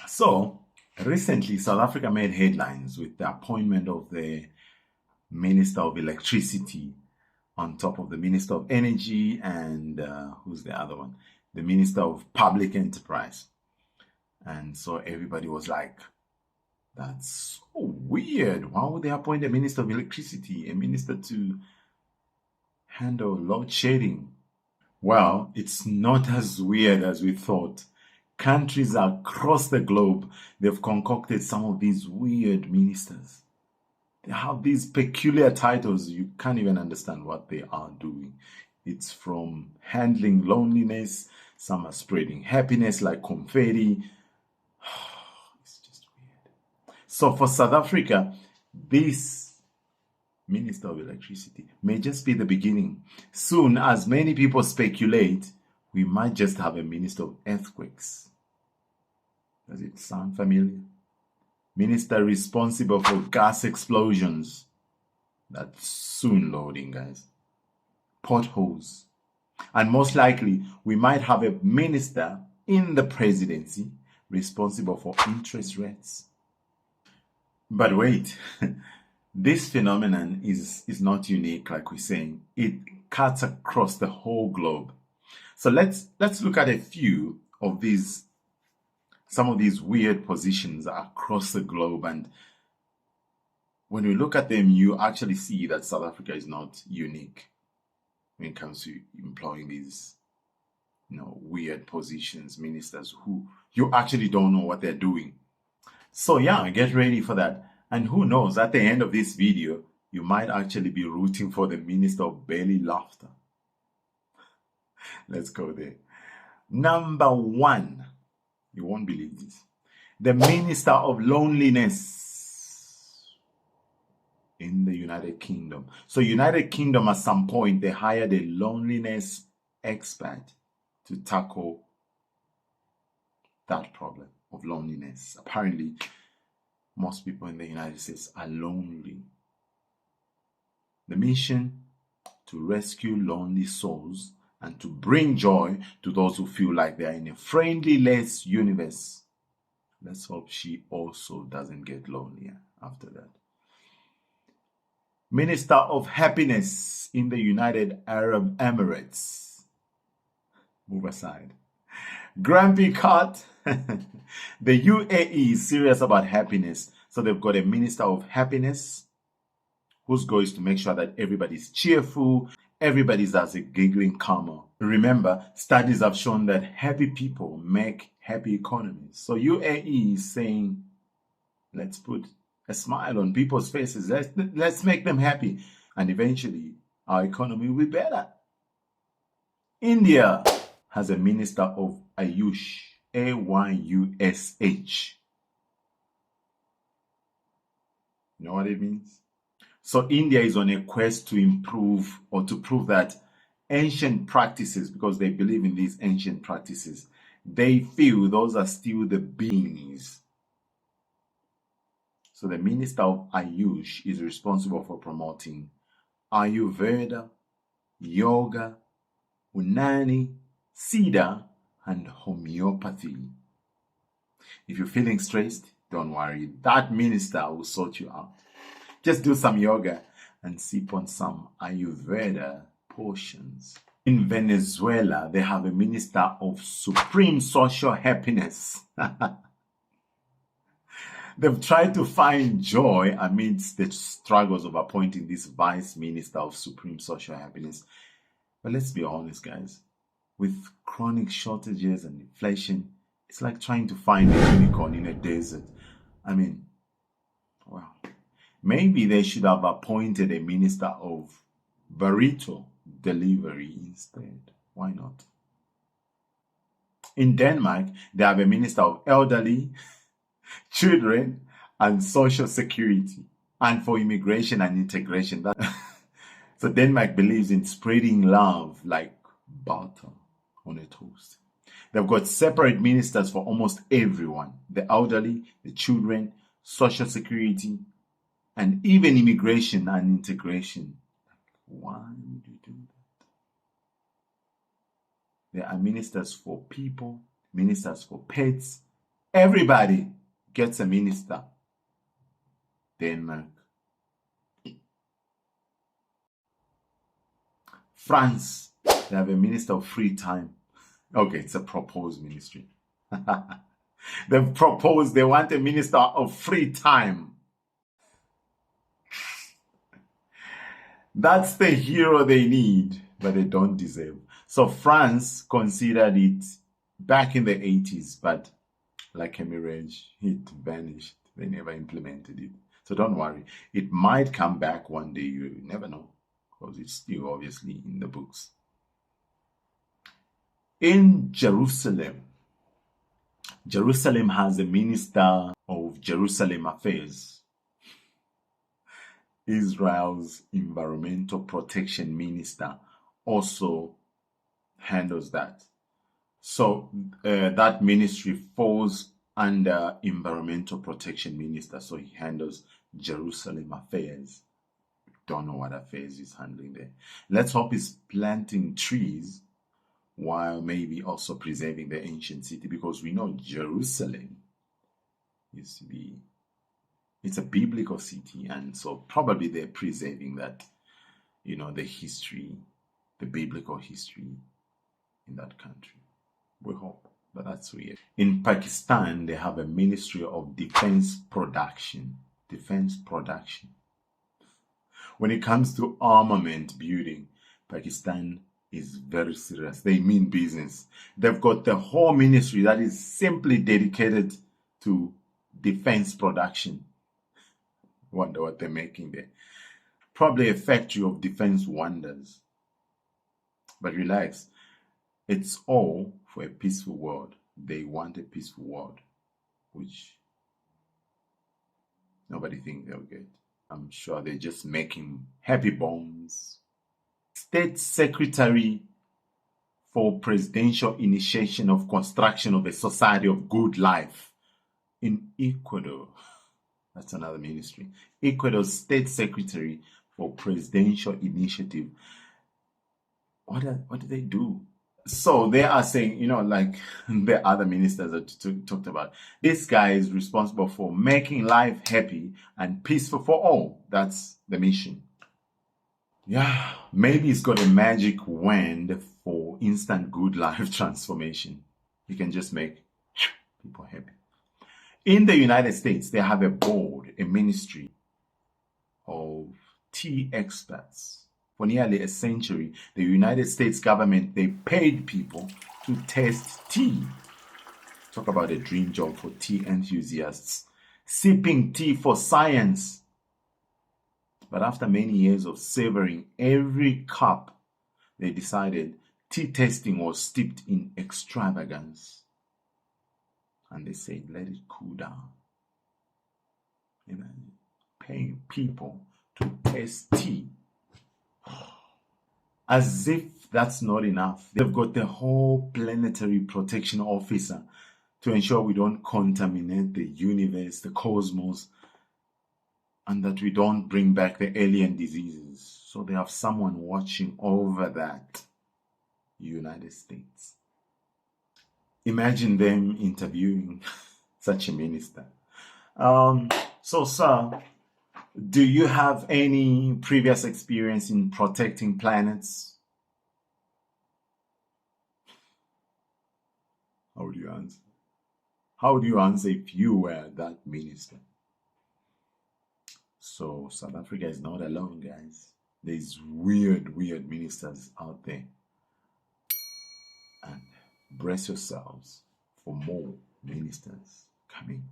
So, recently, South Africa made headlines with the appointment of the Minister of Electricity on top of the Minister of Energy and who's the other one? The Minister of Public Enterprise. And so everybody was like, that's so weird. Why would they appoint a Minister of Electricity, a minister to handle load shedding? Well, it's not as weird as we thought. Countries across the globe, they've concocted some of these weird ministers. They have these peculiar titles. You can't even understand what they are doing. It's from handling loneliness. Some are spreading happiness like confetti. It's just weird. So for South Africa, this Minister of Electricity may just be the beginning. Soon, as many people speculate, we might just have a Minister of Earthquakes. Does it sound familiar? Minister responsible for gas explosions. That's soon loading, guys. Potholes. And most likely, we might have a minister in the presidency responsible for interest rates. But wait, this phenomenon is not unique, like we're saying. It cuts across the whole globe. So let's look at a few of these, some of these weird positions across the globe. And when we look at them, you actually see that South Africa is not unique when it comes to employing these, weird positions, ministers who you actually don't know what they're doing. So yeah, get ready for that. And who knows, at the end of this video, you might actually be rooting for the Minister of Belly Laughter. Let's go there. Number 1, you won't believe this. The Minister of Loneliness in the United Kingdom. So United Kingdom, at some point, they hired a loneliness expert to tackle that problem of loneliness. Apparently, most people in the United States are lonely. The mission: to rescue lonely souls and to bring joy to those who feel like they are in a friendly-less universe. Let's hope she also doesn't get lonelier after that. Minister of Happiness in the United Arab Emirates. Move aside. Grumpy Cat. The UAE is serious about happiness. So they've got a Minister of Happiness whose goal is to make sure that everybody's cheerful, everybody's as a giggling camel. Remember, studies have shown that happy people make happy economies. So UAE is saying, let's put a smile on people's faces. Let's make them happy. And eventually, our economy will be better. India has a Minister of Ayush, Ayush. You know what it means? So India is on a quest to improve or to prove that ancient practices, because they believe in these ancient practices, they feel those are still the beings. So the Minister of Ayush is responsible for promoting Ayurveda, yoga, Unani, Siddha, and homeopathy. If you're feeling stressed, don't worry. That minister will sort you out. Just do some yoga and sip on some Ayurveda potions. In Venezuela, they have a Minister of Supreme Social Happiness. They've tried to find joy amidst the struggles of appointing this Vice Minister of Supreme Social Happiness. But let's be honest, guys. With chronic shortages and inflation, it's like trying to find a unicorn in a desert. I mean, wow. Maybe they should have appointed a Minister of Burrito Delivery instead. Why not? In Denmark, they have a Minister of Elderly, Children, and Social Security, and for Immigration and Integration. So Denmark believes in spreading love like butter on a toast. They've got separate ministers for almost everyone: the elderly, the children, Social Security, and even Immigration and Integration. Why would you do that? There are ministers for people, ministers for pets, Everybody gets a minister. Denmark. France, they have a minister of free time. Okay, it's a proposed ministry. They've proposed they want a minister of free time. That's the hero they need, but they don't deserve. So France considered it back in the 80s, but like a mirage, it vanished. They never implemented it. So don't worry. It might come back one day. You never know, because it's still obviously in the books. In Jerusalem, Jerusalem has a minister of Jerusalem affairs. Israel's environmental protection minister also handles that. So that ministry falls under environmental protection minister. So he handles Jerusalem affairs. Don't know what affairs he's handling there. Let's hope he's planting trees while maybe also preserving the ancient city, because we know Jerusalem used to be, it's a biblical city, and so probably they're preserving that, you know, the history, the biblical history in that country. We hope, but that's weird. In Pakistan, they have a Ministry of Defense Production. Defense production. When it comes to armament building, Pakistan is very serious. They mean business. They've got the whole ministry that is simply dedicated to defense production. Wonder what they're making there. Probably a factory of defense wonders. But relax, it's all for a peaceful world. They want a peaceful world, which nobody thinks they'll get. I'm sure they're just making happy bombs. State Secretary for Presidential Initiation of Construction of a Society of Good Life in Ecuador. That's another ministry. Ecuador's State Secretary for Presidential Initiative. What do they do? So they are saying, you know, like the other ministers that talked about, this guy is responsible for making life happy and peaceful for all. That's the mission. Yeah, maybe he's got a magic wand for instant good life transformation. He can just make people happy. In the United States, they have a board, a ministry of tea experts. For nearly a century, the United States government, they paid people to taste tea. Talk about a dream job for tea enthusiasts. Sipping tea for science. But after many years of savoring every cup, they decided tea tasting was steeped in extravagance. And they said, let it cool down. Imagine paying people to taste tea. As if that's not enough, they've got the whole planetary protection officer to ensure we don't contaminate the universe, the cosmos, and that we don't bring back the alien diseases. So they have someone watching over that. United States. Imagine them interviewing such a minister. So, sir, do you have any previous experience in protecting planets? How would you answer? How would you answer if you were that minister? So South Africa is not alone, guys. There's weird ministers out there. And brace yourselves for more ministers coming.